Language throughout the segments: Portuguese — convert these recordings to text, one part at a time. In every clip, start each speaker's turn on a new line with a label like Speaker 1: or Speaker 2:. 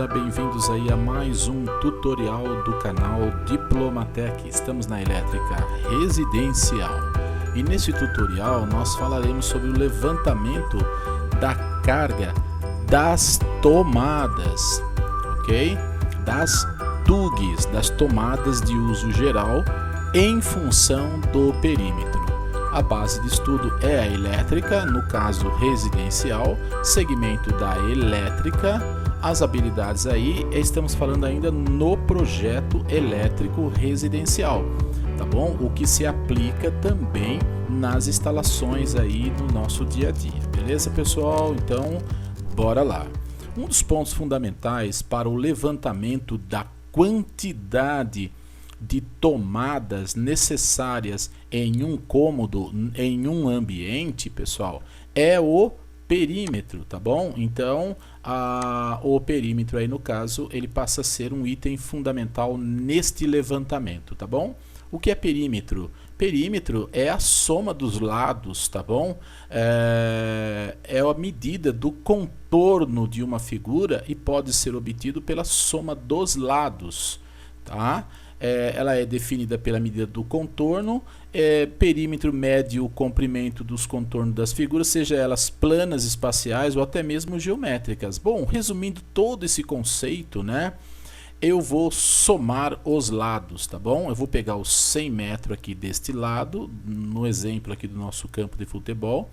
Speaker 1: beleza? Bem-vindos aí a mais um tutorial do canal Diplomatec. Estamos na elétrica residencial e nesse tutorial nós falaremos sobre o levantamento da carga das tomadas, ok? Das TUGs, das tomadas de uso geral em função do perímetro. A base de estudo é a elétrica, no caso residencial, segmento da elétrica. As habilidades aí, estamos falando ainda no projeto elétrico residencial, tá bom? O que se aplica também nas instalações aí do nosso dia a dia, beleza, pessoal? Então, bora lá. Um dos pontos fundamentais para o levantamento da quantidade de tomadas necessárias em um cômodo, em um ambiente, pessoal, é o perímetro, tá bom? Então, o perímetro aí no caso, ele passa a ser um item fundamental neste levantamento, tá bom? O que é perímetro? Perímetro é a soma dos lados, tá bom? É a medida do contorno de uma figura e pode ser obtido pela soma dos lados, tá? Ela é definida pela medida do contorno. Perímetro mede o comprimento dos contornos das figuras, seja elas planas, espaciais ou até mesmo geométricas. Bom, resumindo todo esse conceito, né? Eu vou somar os lados, tá bom? Eu vou pegar os 100 metros aqui deste lado, no exemplo aqui do nosso campo de futebol.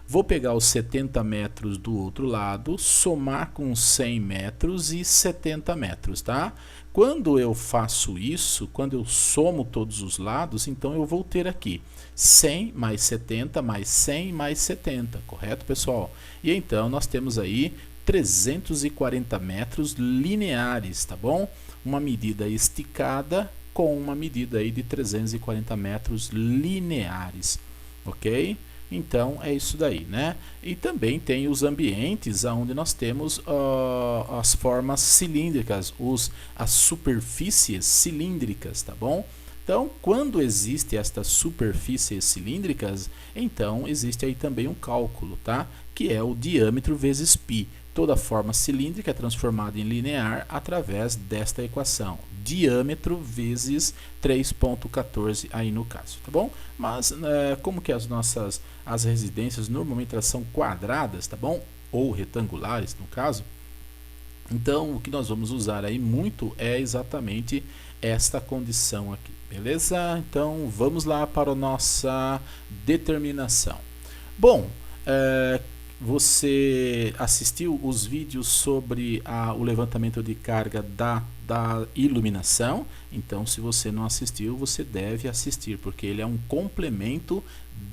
Speaker 1: Vou pegar os 70 metros do outro lado, somar com 100 metros e 70 metros, tá? Quando eu faço isso, quando eu somo todos os lados, então eu vou ter aqui 100 mais 70 mais 100 mais 70, correto, pessoal? E então nós temos aí 340 metros lineares, tá bom? Uma medida esticada com uma medida aí de 340 metros lineares, ok? Então é isso daí, né? E também tem os ambientes onde nós temos as formas cilíndricas, as superfícies cilíndricas, tá bom? Então, quando existe estas superfícies cilíndricas, então existe aí também um cálculo, tá? Que é o diâmetro vezes π. Toda forma cilíndrica é transformada em linear através desta equação. Diâmetro vezes 3,14 aí no caso, tá bom? Mas como que as residências normalmente elas são quadradas, tá bom? Ou retangulares no caso. Então o que nós vamos usar aí muito é exatamente esta condição aqui, beleza? Então vamos lá para a nossa determinação. Bom, você assistiu os vídeos sobre o levantamento de carga da iluminação? Então, se você não assistiu, você deve assistir, porque ele é um complemento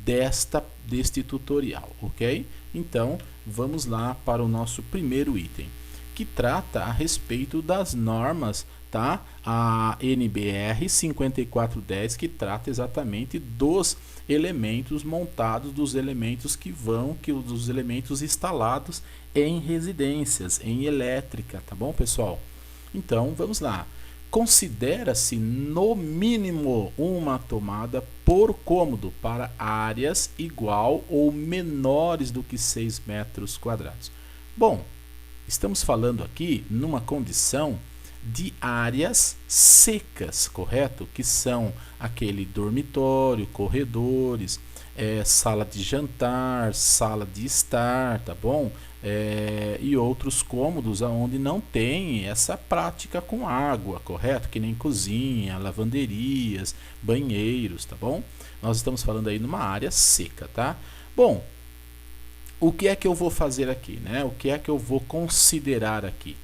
Speaker 1: deste tutorial, ok? Então, vamos lá para o nosso primeiro item, que trata a respeito das normas, tá? A NBR 5410, que trata exatamente dos elementos montados, dos elementos dos elementos instalados em residências, em elétrica, tá bom, pessoal? Então, vamos lá. Considera-se no mínimo uma tomada por cômodo para áreas igual ou menores do que 6 metros quadrados. Bom, estamos falando aqui numa condição de áreas secas, correto? Que são aquele dormitório, corredores, sala de jantar, sala de estar, tá bom? E outros cômodos onde não tem essa prática com água, correto? Que nem cozinha, lavanderias, banheiros, tá bom? Nós estamos falando aí numa área seca, tá? Bom, o que é que eu vou fazer aqui, né? O que é que eu vou considerar aqui?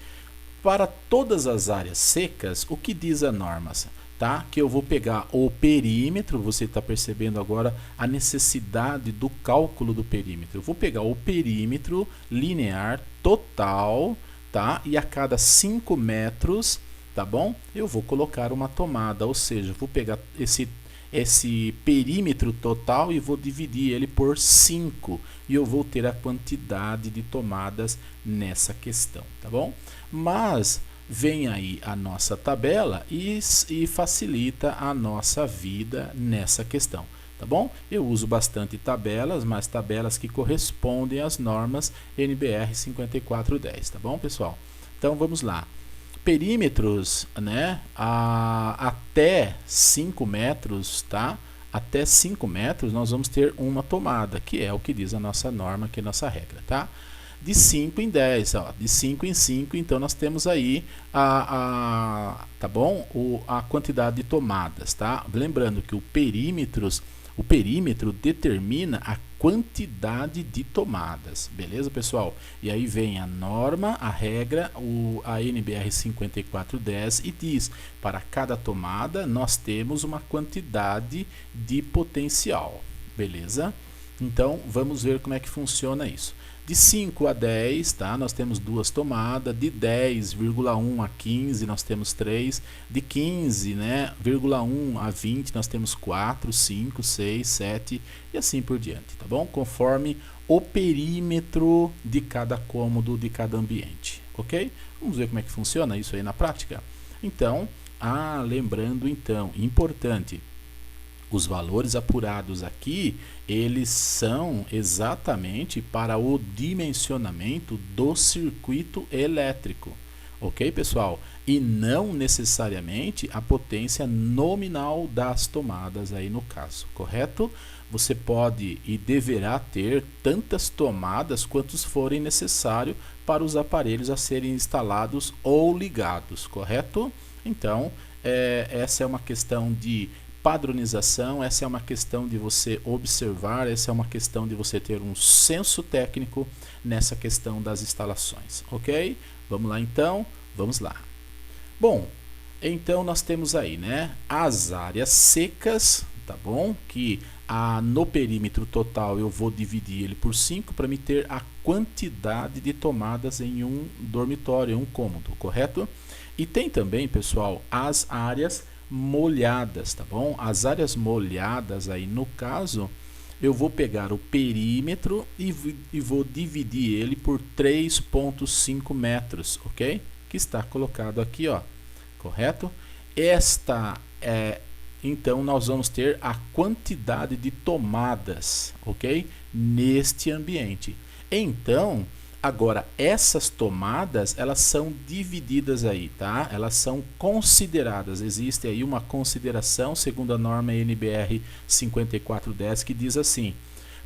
Speaker 1: Para todas as áreas secas, o que diz a norma? Tá? Que eu vou pegar o perímetro, você está percebendo agora a necessidade do cálculo do perímetro. Eu vou pegar o perímetro linear total, tá? E a cada 5 metros, tá bom? Eu vou colocar uma tomada, ou seja, vou pegar esse perímetro total e vou dividir ele por 5 e eu vou ter a quantidade de tomadas nessa questão, tá bom? Mas vem aí a nossa tabela e facilita a nossa vida nessa questão, tá bom? Eu uso bastante tabelas, mas tabelas que correspondem às normas NBR 5410, tá bom, pessoal? Então vamos lá. Perímetros, né, até 5 metros, tá? Até 5 metros nós vamos ter uma tomada, que é o que diz a nossa norma, que é a nossa regra, tá? De 5 em 10, ó, de 5 em 5, então nós temos aí tá bom? A quantidade de tomadas, tá? Lembrando que o perímetro determina a quantidade de tomadas, beleza, pessoal? E aí vem a norma, a regra, a NBR 5410 e diz, para cada tomada nós temos uma quantidade de potencial, beleza? Então, vamos ver como é que funciona isso. De 5 a 10, tá? Nós temos 2 tomadas. De 10,1 a 15, nós temos 3. De 15, né, 1 a 20, nós temos 4, 5, 6, 7 e assim por diante, tá bom? Conforme o perímetro de cada cômodo, de cada ambiente, ok? Vamos ver como é que funciona isso aí na prática? Então, lembrando então, importante, os valores apurados aqui, eles são exatamente para o dimensionamento do circuito elétrico, ok, pessoal? E não necessariamente a potência nominal das tomadas aí no caso, correto? Você pode e deverá ter tantas tomadas quantos forem necessário para os aparelhos a serem instalados ou ligados, correto? Então, essa é uma questão de padronização, essa é uma questão de você observar, essa é uma questão de você ter um senso técnico nessa questão das instalações, ok? Vamos lá então, vamos lá. Bom, então nós temos aí, né, as áreas secas, tá bom? Que no perímetro total eu vou dividir ele por 5 para me ter a quantidade de tomadas em um dormitório, em um cômodo, correto? E tem também, pessoal, as áreas molhadas, tá bom? As áreas molhadas aí, no caso, eu vou pegar o perímetro e vou dividir ele por 3,5 metros, ok? Que está colocado aqui, ó, correto? Então, nós vamos ter a quantidade de tomadas, ok? Neste ambiente. Então, agora, essas tomadas, elas são divididas aí, tá? Elas são consideradas. Existe aí uma consideração, segundo a norma NBR 5410, que diz assim: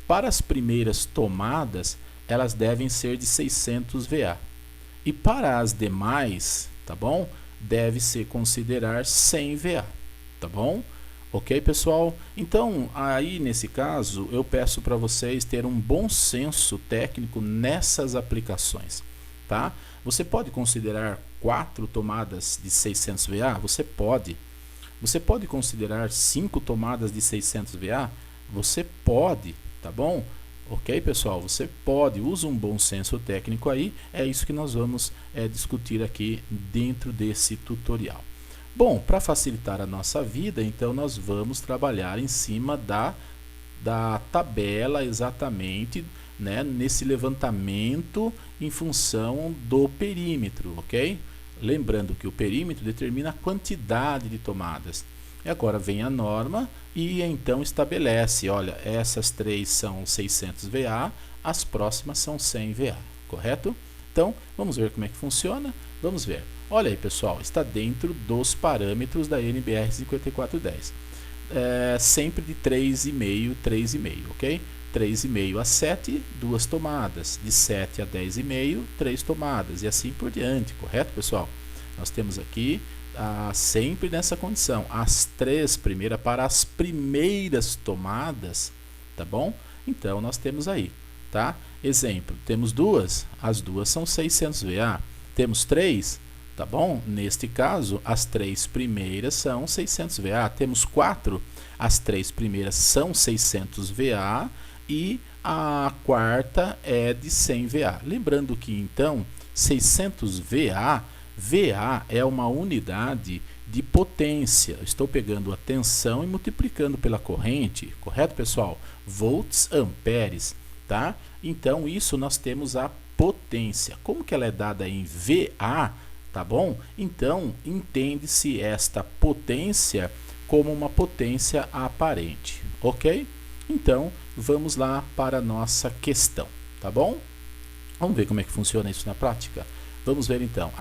Speaker 1: para as primeiras tomadas, elas devem ser de 600 VA. E para as demais, tá bom? Deve ser considerar 100 VA, tá bom? Ok, pessoal? Então, aí nesse caso, eu peço para vocês ter um bom senso técnico nessas aplicações, tá? Você pode considerar 4 tomadas de 600 VA? Você pode. Você pode considerar 5 tomadas de 600 VA? Você pode, tá bom? Ok, pessoal? Você pode. Usa um bom senso técnico aí. É isso que nós vamos discutir aqui dentro desse tutorial. Bom, para facilitar a nossa vida, então nós vamos trabalhar em cima da tabela exatamente, né, nesse levantamento em função do perímetro, ok? Lembrando que o perímetro determina a quantidade de tomadas. E agora vem a norma e então estabelece, olha, essas 3 são 600 VA, as próximas são 100 VA, correto? Então, vamos ver como é que funciona? Vamos ver. Olha aí, pessoal, está dentro dos parâmetros da NBR 5410. Sempre de 3,5, 3,5, ok? 3,5 a 7, 2 tomadas. De 7 a 10,5, 3 tomadas. E assim por diante, correto, pessoal? Nós temos aqui, sempre nessa condição, as 3 primeiras para as primeiras tomadas, tá bom? Então, nós temos aí, tá? Exemplo, temos 2, as 2 são 600 VA. Temos 3, tá bom? Neste caso, as 3 primeiras são 600 VA. Temos 4, as 3 primeiras são 600 VA e a quarta é de 100 VA. Lembrando que, então, 600 VA, VA é uma unidade de potência. Estou pegando a tensão e multiplicando pela corrente, correto, pessoal? Volts, amperes, tá? Então, isso nós temos a potência. Como que ela é dada em VA, tá bom? Então, entende-se esta potência como uma potência aparente, ok? Então, vamos lá para a nossa questão, tá bom? Vamos ver como é que funciona isso na prática? Vamos ver então.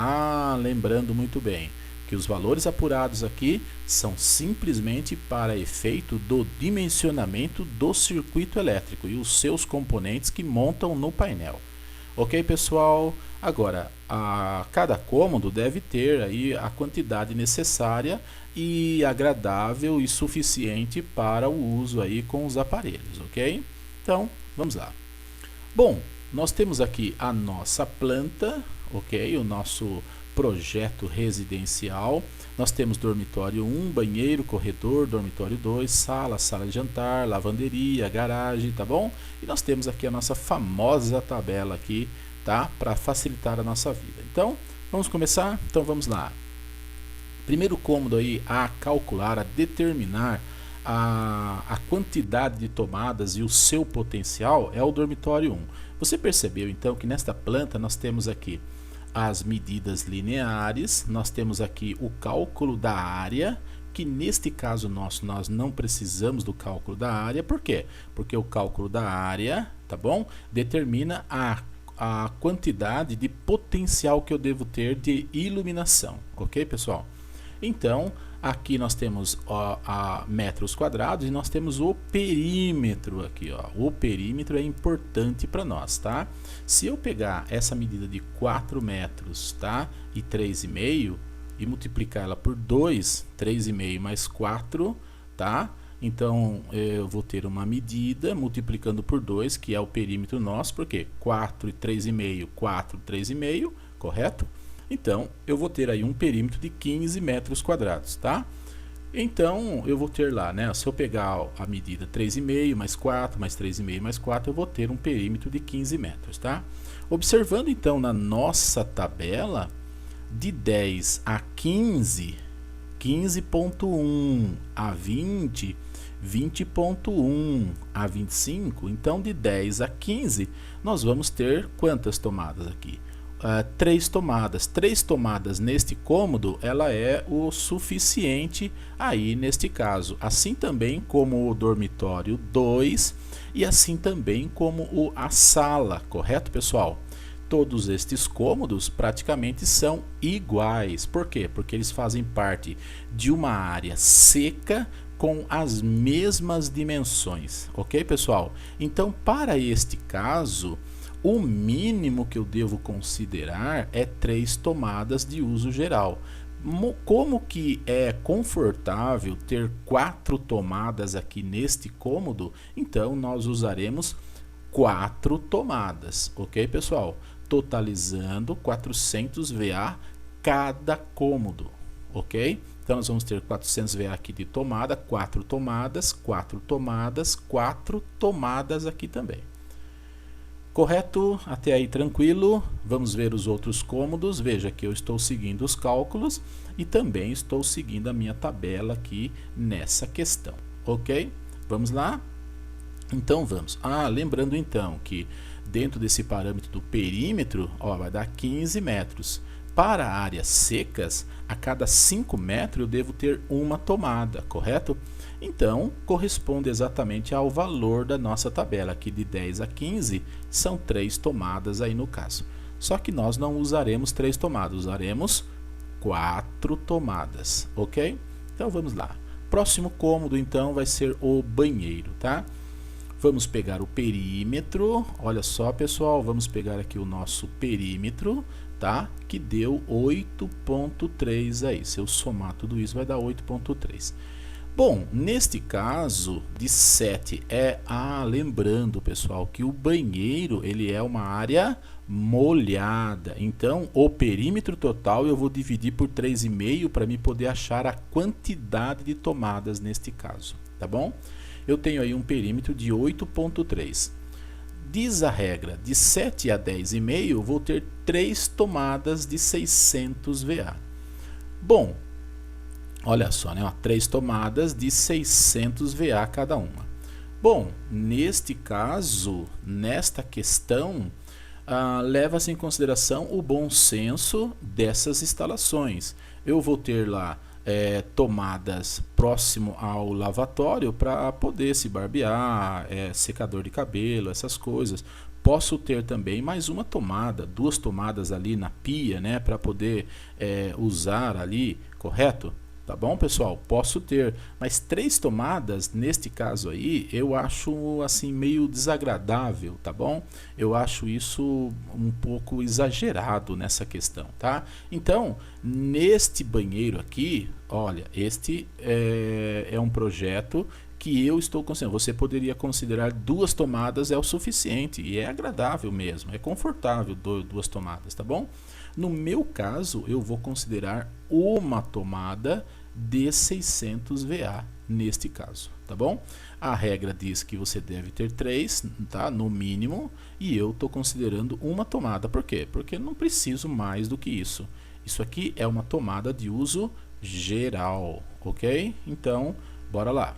Speaker 1: Lembrando muito bem que os valores apurados aqui são simplesmente para efeito do dimensionamento do circuito elétrico e os seus componentes que montam no painel. Ok, pessoal? Agora, cada cômodo deve ter aí a quantidade necessária e agradável e suficiente para o uso aí com os aparelhos, ok? Então, vamos lá. Bom, nós temos aqui a nossa planta, ok? O nosso projeto residencial. Nós temos dormitório 1, banheiro, corredor, dormitório 2, sala, sala de jantar, lavanderia, garagem, tá bom? E nós temos aqui a nossa famosa tabela aqui, tá? Para facilitar a nossa vida. Então, vamos começar? Então, vamos lá. Primeiro cômodo aí a calcular, a determinar a quantidade de tomadas e o seu potencial é o dormitório 1. Você percebeu então que nesta planta nós temos aqui as medidas lineares, nós temos aqui o cálculo da área, que neste caso nosso nós não precisamos do cálculo da área. Por quê? Porque o cálculo da área, tá bom? Determina a quantidade de potencial que eu devo ter de iluminação, ok, pessoal? Então, aqui nós temos metros quadrados e nós temos o perímetro aqui, ó. O perímetro é importante para nós, tá? Se eu pegar essa medida de 4 metros, tá? E 3,5 e multiplicar ela por 2, 3,5 mais 4, tá? Então, eu vou ter uma medida multiplicando por 2, que é o perímetro nosso, porque 4 e 3,5, 4, 3,5, correto? Então, eu vou ter aí um perímetro de 15 metros quadrados, tá? Então, eu vou ter lá, né? Se eu pegar a medida 3,5 mais 4, mais 3,5 mais 4, eu vou ter um perímetro de 15 metros, tá? Observando então na nossa tabela, de 10 a 15, 15,1 a 20, 20,1 a 25, então de 10 a 15, nós vamos ter quantas tomadas aqui? 3 tomadas. 3 tomadas neste cômodo, ela é o suficiente aí neste caso. Assim também como o dormitório 2 e assim também como a sala, correto, pessoal? Todos estes cômodos praticamente são iguais. Por quê? Porque eles fazem parte de uma área seca com as mesmas dimensões, ok, pessoal? Então, para este caso, o mínimo que eu devo considerar é 3 tomadas de uso geral. Como que é confortável ter 4 tomadas aqui neste cômodo, então nós usaremos 4 tomadas, ok, pessoal? Totalizando 400 VA cada cômodo, ok? Então nós vamos ter 400 VA aqui de tomada, 4 tomadas, 4 tomadas, 4 tomadas aqui também. Correto? Até aí tranquilo. Vamos ver os outros cômodos. Veja que eu estou seguindo os cálculos e também estou seguindo a minha tabela aqui nessa questão. Ok? Vamos lá? Então vamos. Lembrando então que dentro desse parâmetro do perímetro, ó, vai dar 15 metros. Para áreas secas, a cada 5 metros eu devo ter uma tomada, correto? Então, corresponde exatamente ao valor da nossa tabela, aqui de 10 a 15, são 3 tomadas aí no caso. Só que nós não usaremos 3 tomadas, usaremos 4 tomadas, ok? Então vamos lá. Próximo cômodo então vai ser o banheiro, tá? Vamos pegar o perímetro, olha só pessoal, vamos pegar aqui o nosso perímetro, tá? Que deu 8,3 aí, se eu somar tudo isso vai dar 8,3. Bom, neste caso de 7 lembrando pessoal que o banheiro ele é uma área molhada, então o perímetro total eu vou dividir por 3,5 para me poder achar a quantidade de tomadas neste caso, tá bom? Eu tenho aí um perímetro de 8,3. Diz a regra, de 7 a 10,5 vou ter 3 tomadas de 600 VA. Bom, olha só, né? 3 tomadas de 600 VA cada uma. Bom, neste caso, nesta questão, leva-se em consideração o bom senso dessas instalações. Eu vou ter lá tomadas próximo ao lavatório para poder se barbear, secador de cabelo, essas coisas. posso ter também mais uma tomada, 2 tomadas ali na pia, né, para poder usar ali, correto? Tá bom, pessoal? Posso ter, mas 3 tomadas, neste caso aí, eu acho assim meio desagradável, tá bom? Eu acho isso um pouco exagerado nessa questão, tá? Então, neste banheiro aqui, olha, este é um projeto que eu estou considerando. Você poderia considerar 2 tomadas é o suficiente, e é agradável mesmo, é confortável 2 tomadas, tá bom? No meu caso, eu vou considerar uma tomada de 600 VA neste caso, tá bom? A regra diz que você deve ter 3, tá? No mínimo, e eu estou considerando uma tomada. Por quê? Porque não preciso mais do que isso. Isso aqui é uma tomada de uso geral, ok? Então, bora lá.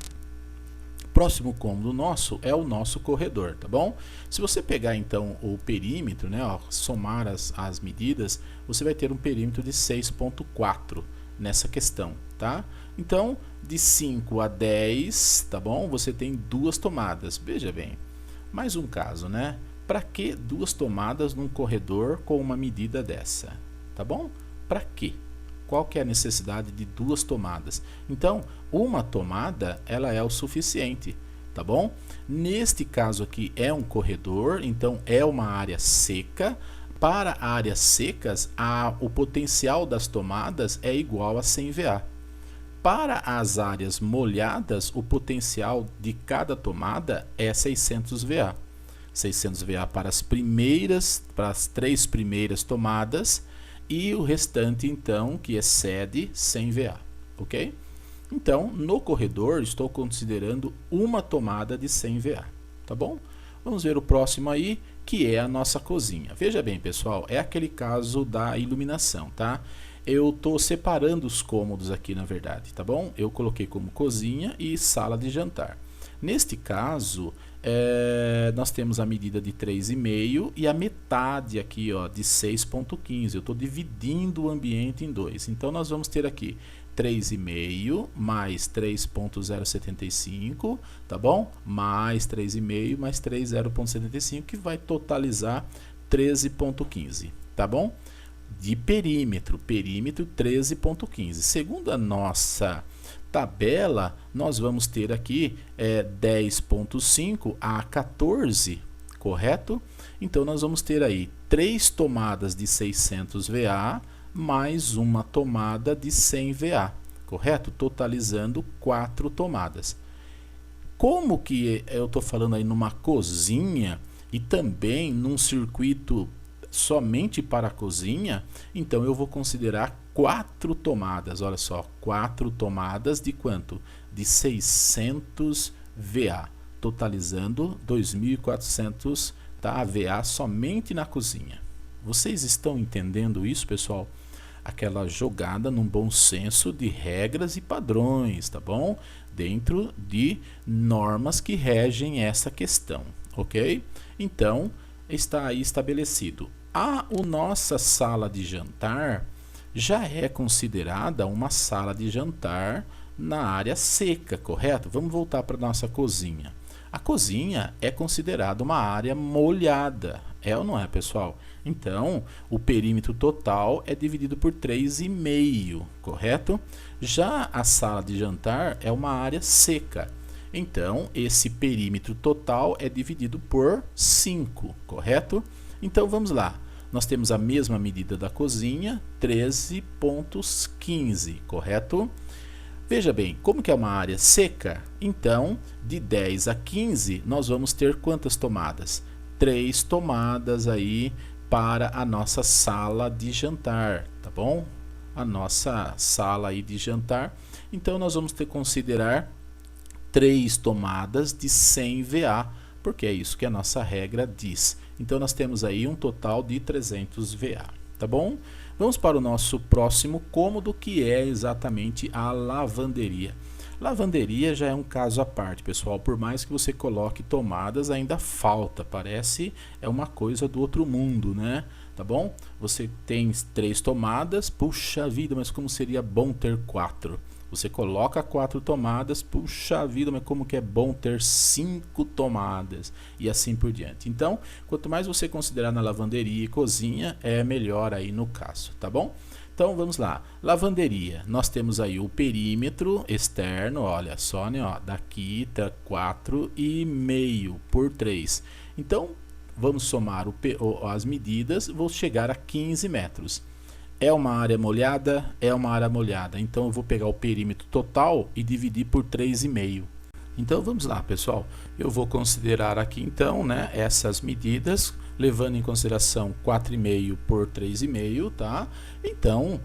Speaker 1: Próximo cômodo nosso é o nosso corredor, tá bom? Se você pegar então o perímetro, né, ó, somar as medidas, você vai ter um perímetro de 6.4 nessa questão, tá? Então, de 5 a 10, tá bom? Você tem 2 tomadas. Veja bem, mais um caso, né? Para que 2 tomadas num corredor com uma medida dessa? Tá bom? Para quê? Qual que é a necessidade de 2 tomadas? Então, uma tomada, ela é o suficiente, tá bom? Neste caso aqui é um corredor, então é uma área seca. Para áreas secas, o potencial das tomadas é igual a 100 VA. Para as áreas molhadas, o potencial de cada tomada é 600 VA. 600 VA para as 3 primeiras tomadas, e o restante então que excede 100 VA, ok? Então, no corredor estou considerando uma tomada de 100 VA, tá bom? Vamos ver o próximo aí, que é a nossa cozinha. Veja bem, pessoal, é aquele caso da iluminação, tá? Eu estou separando os cômodos aqui, na verdade, tá bom? Eu coloquei como cozinha e sala de jantar. Neste caso, nós temos a medida de 3,5 e a metade aqui, ó, de 6,15. Eu estou dividindo o ambiente em 2. Então, nós vamos ter aqui 3,5 mais 3,075, tá bom? Mais 3,5 mais 3,075, que vai totalizar 13,15, tá bom? De perímetro 13,15. Segundo a nossa tabela, nós vamos ter aqui 10,5 a 14, correto? Então, nós vamos ter aí 3 tomadas de 600 VA mais uma tomada de 100 VA, correto? Totalizando 4 tomadas. Como que eu estou falando aí numa cozinha e também num circuito somente para a cozinha, então eu vou considerar 4 tomadas, olha só, 4 tomadas de quanto? De 600 VA, totalizando 2.400, tá? VA somente na cozinha. Vocês estão entendendo isso, pessoal? Aquela jogada num bom senso de regras e padrões, tá bom? Dentro de normas que regem essa questão, ok? Então, está aí estabelecido. A nossa sala de jantar já é considerada uma sala de jantar na área seca, correto? Vamos voltar para a nossa cozinha. A cozinha é considerada uma área molhada, é ou não é, pessoal? Então, o perímetro total é dividido por 3,5, correto? Já a sala de jantar é uma área seca. Então, esse perímetro total é dividido por 5, correto? Então, vamos lá. Nós temos a mesma medida da cozinha, 13,15, correto? Veja bem, como que é uma área seca? Então, de 10 a 15, nós vamos ter quantas tomadas? 3 tomadas aí para a nossa sala de jantar, tá bom? A nossa sala aí de jantar. Então, nós vamos ter que considerar 3 tomadas de 100 VA, porque é isso que a nossa regra diz. Então, nós temos aí um total de 300 VA, tá bom? Vamos para o nosso próximo cômodo, que é exatamente a lavanderia. Lavanderia já é um caso à parte, pessoal. Por mais que você coloque tomadas, ainda falta. Parece uma coisa do outro mundo, né? Tá bom? Você tem 3 tomadas. Puxa vida, mas como seria bom ter 4. Você coloca 4 tomadas, puxa vida, mas como que é bom ter 5 tomadas e assim por diante. Então, quanto mais você considerar na lavanderia e cozinha, é melhor aí no caso, tá bom? Então vamos lá, lavanderia, nós temos aí o perímetro externo, olha só, né, ó, daqui tá 4,5 por 3. Então vamos somar as medidas, vou chegar a 15 metros. É uma área molhada? É uma área molhada. Então eu vou pegar o perímetro total e dividir por 3,5. Então vamos lá, pessoal. Eu vou considerar aqui então, né, essas medidas, levando em consideração 4,5 por 3,5, tá? Então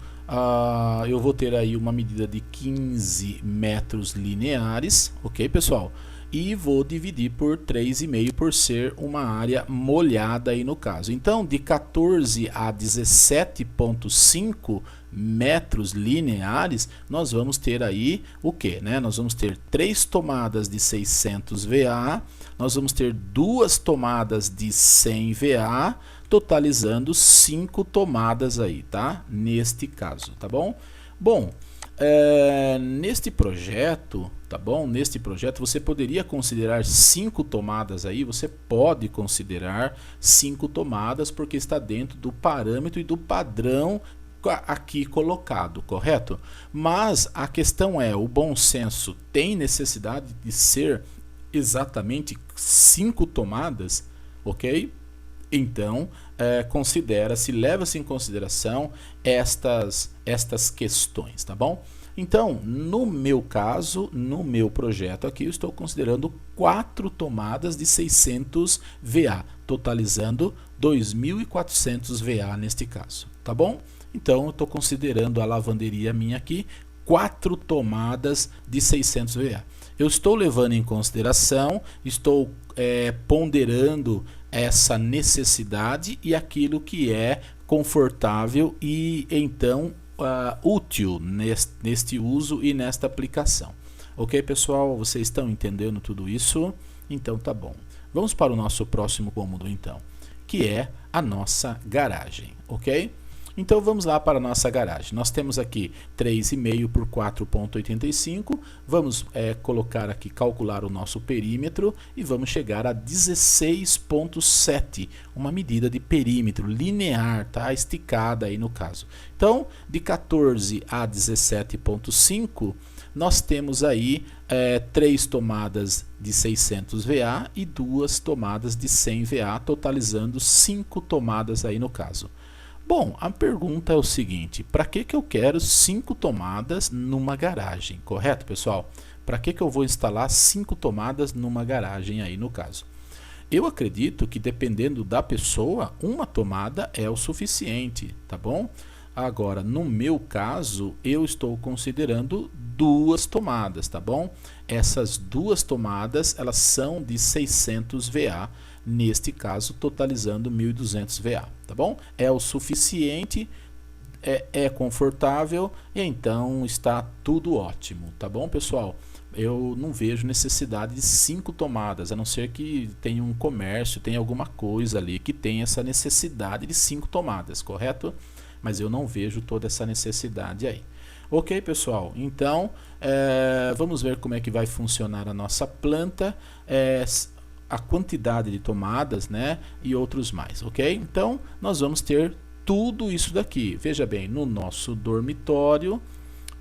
Speaker 1: eu vou ter aí uma medida de 15 metros lineares, ok, pessoal? E vou dividir por 3,5 por ser uma área molhada aí no caso. Então, de 14 a 17,5 metros lineares, nós vamos ter aí o que, né? Nós vamos ter 3 tomadas de 600 VA, nós vamos ter 2 tomadas de 100 VA, totalizando 5 tomadas aí, tá? Neste caso, tá bom? Bom, neste projeto, tá bom? Neste projeto você poderia considerar 5 tomadas aí, você pode considerar 5 tomadas porque está dentro do parâmetro e do padrão aqui colocado, correto? Mas a questão é, o bom senso tem necessidade de ser exatamente 5 tomadas, ok? Então, considera-se, leva-se em consideração estas questões, tá bom? Então, no meu caso, no meu projeto aqui, eu estou considerando 4 tomadas de 600 VA, totalizando 2.400 VA neste caso, tá bom? Então, eu estou considerando a lavanderia minha aqui, 4 tomadas de 600 VA. Eu estou levando em consideração, estou ponderando essa necessidade e aquilo que é confortável e então útil neste uso e nesta aplicação. Ok, pessoal? Vocês estão entendendo tudo isso? Então tá bom. Vamos para o nosso próximo cômodo então, que é a nossa garagem, ok? Então vamos lá para a nossa garagem. Nós temos aqui 3,5 por 4,85. Vamos colocar aqui, calcular o nosso perímetro e vamos chegar a 16,7. Uma medida de perímetro linear, tá? Esticada aí no caso. Então, de 14 a 17,5, nós temos aí 3 tomadas de 600 VA e 2 tomadas de 100 VA, totalizando 5 tomadas aí no caso. Bom, a pergunta é o seguinte, para que eu quero 5 tomadas numa garagem, correto, pessoal? Para que eu vou instalar 5 tomadas numa garagem aí no caso? Eu acredito que dependendo da pessoa, uma tomada é o suficiente, tá bom? Agora, no meu caso, eu estou considerando 2 tomadas, tá bom? Essas 2 tomadas, elas são de 600 VA, neste caso, totalizando 1.200 VA, tá bom? É o suficiente, é confortável e então está tudo ótimo, tá bom, pessoal? Eu não vejo necessidade de 5 tomadas, a não ser que tenha um comércio, tenha alguma coisa ali que tenha essa necessidade de 5 tomadas, correto? Mas eu não vejo toda essa necessidade aí. Ok, pessoal? Então, vamos ver como é que vai funcionar a nossa planta, a quantidade de tomadas, né? E outros mais, ok? Então, nós vamos ter tudo isso daqui. Veja bem, no nosso dormitório,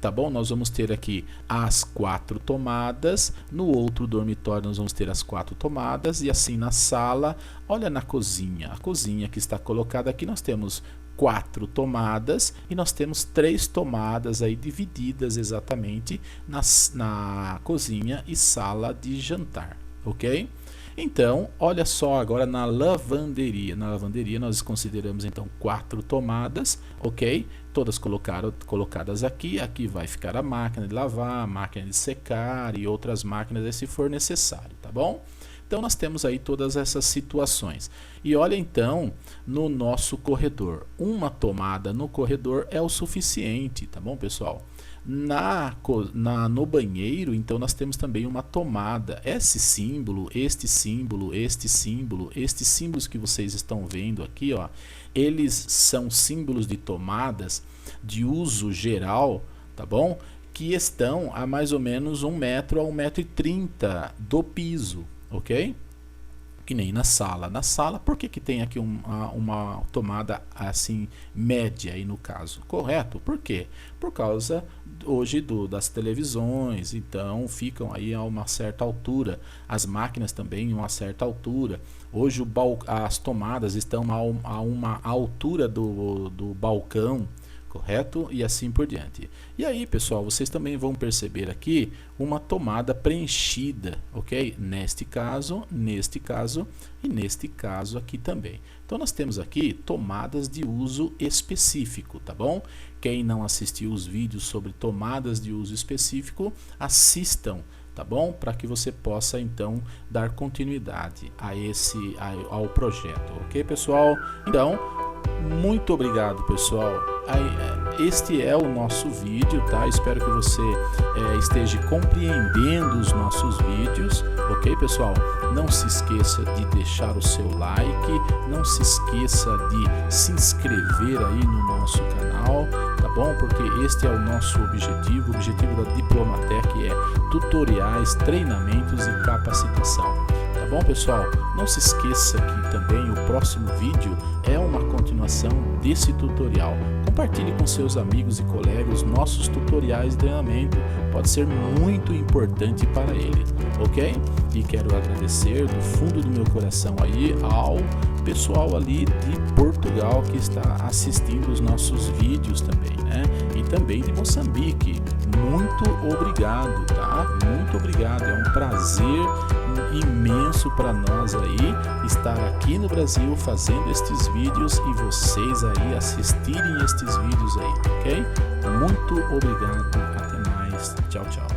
Speaker 1: tá bom? Nós vamos ter aqui as 4 tomadas, no outro dormitório nós vamos ter as 4 tomadas e assim na sala, olha na cozinha, a cozinha que está colocada aqui, nós temos 4 tomadas e nós temos 3 tomadas aí divididas exatamente na cozinha e sala de jantar, ok? Então, olha só agora na lavanderia. Na lavanderia nós consideramos então 4 tomadas, ok? Todas colocadas aqui. Aqui vai ficar a máquina de lavar, a máquina de secar e outras máquinas se for necessário, tá bom? Então nós temos aí todas essas situações. E olha então no nosso corredor. Uma tomada no corredor é o suficiente, tá bom, pessoal? No banheiro, então nós temos também uma tomada. Esse símbolo, este símbolo, este símbolo, estes símbolos que vocês estão vendo aqui, ó, eles são símbolos de tomadas de uso geral, tá bom? que estão a mais ou menos 1 metro a 1,30 m do piso, ok? Que nem na sala. Na sala, por que tem aqui uma tomada assim média aí no caso? Correto? Por quê? Por causa hoje das televisões, então ficam aí a uma certa altura. As máquinas também a uma certa altura. Hoje as tomadas estão a uma altura do balcão, correto? E assim por diante. E aí, pessoal, vocês também vão perceber aqui uma tomada preenchida, ok? Neste caso e neste caso aqui também. Então nós temos aqui tomadas de uso específico, tá bom? Quem não assistiu os vídeos sobre tomadas de uso específico, assistam, tá bom? Para que você possa então dar continuidade ao projeto, ok, pessoal? Então, muito obrigado, pessoal. Este é o nosso vídeo, tá? Espero que você esteja compreendendo os nossos vídeos, ok, pessoal? Não se esqueça de deixar o seu like, não se esqueça de se inscrever aí no nosso canal, tá bom? Porque este é o nosso objetivo. O objetivo da Diplomatec é tutoriais, treinamentos e capacitação. Tá bom, pessoal? Não se esqueça que também o próximo vídeo é uma continuação desse tutorial. Compartilhe com seus amigos e colegas nossos tutoriais de treinamento. Pode ser muito importante para eles, ok? E quero agradecer do fundo do meu coração aí ao pessoal ali de Portugal que está assistindo os nossos vídeos também, né? E também de Moçambique. Muito obrigado, tá? Muito obrigado. É um prazer imenso para nós aí estar aqui no Brasil fazendo estes vídeos e vocês aí assistirem estes vídeos aí, ok? Muito obrigado. Até mais. Tchau, tchau.